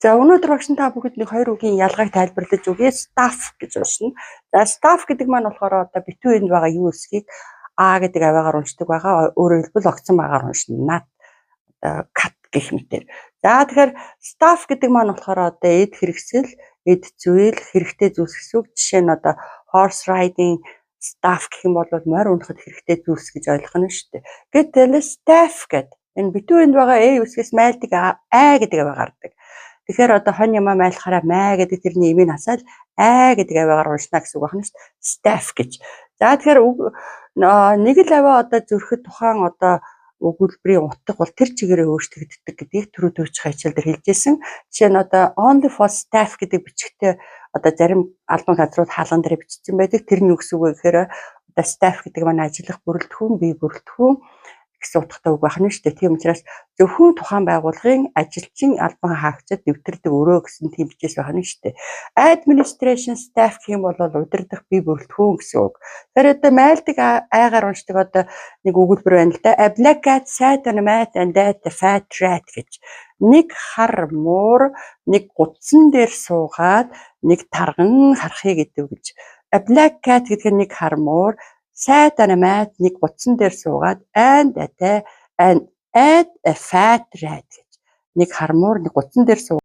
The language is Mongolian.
За өнөөдөр багш та бүгд нэг хоёр үгийн ялгааг тайлбарлаж өгье. Staff гэж уншина. За staff гэдэг маань болохоор одоо битүү энд байгаа юу эсхийг А гэдэг аваагаар уншдаг байгаа. Өөрөөр хэлбэл огцон багаар уншина. Not cut гэх мэтээр. За тэгэхээр staff гэдэг маань болохоор одоо эд хэрэгсэл, эд зүйл, хэрэгтэй зүйлс гэсэн үг. Жишээ нь одоо horse riding staff гэх юм бол морь унахад хэрэгтэй зүйлс гэж ойлгох нь шүү дээ. Гэтэл staff гэдэг энэ битүү энд байгаа э үсгээс майлдаг А гэдэг аваа гардаг. Тэгэхээр одоо хонь ямаа майлахаараа маа гэдэг тэрний имийг хасаад гэдэг аваагаар уншна гэсэн үг байна шүү дээ. Staff гэж. За тэгэхээр нэг л аваа одоо зөрөхөд тухайн одоо өгүүлбэрийн утга бол тэр чигээрээ өөрчлөгддөг гэдгийг түрүү төвч хачаал дээр хэлжсэн. Жишээ нь одоо only for staff гэдэг бичгтээ одоо зарим албан газрууд хаалган дээр бичсэн байдаг. Тэрний үгс үг гэхээр одоо staff гэдэг маань ажиллах бүрэлдэхүүн, бие бүрэлдэхүүн гэсэн утгатай үг байна шүү дээ. Тийм учраас зөвхөн тухайн байгууллагын ажилчин албан хаагчид дэвтэрдэг өрөө гэсэн тийм бичээс байна шүү дээ. Administration staff гэх юм бол удирдах бие бүрэлдэхүүн гэсэн үг. Тэгэхээр одоо майлдаг айгаар уншдаг одоо нэг өгүүлбэр байна л да. A black cat sat on a mat and ate a fat rat гэж. Нэг хар муур нэг гудсан дээр суугаад нэг тарган харахыг гэдэг гэж. A black cat гэдэг нь нэг хар муур sat on a mat нэг гудсан дээр суугаад and ate a fat rat гэж. Нэг хар муур нэг гудсан дээр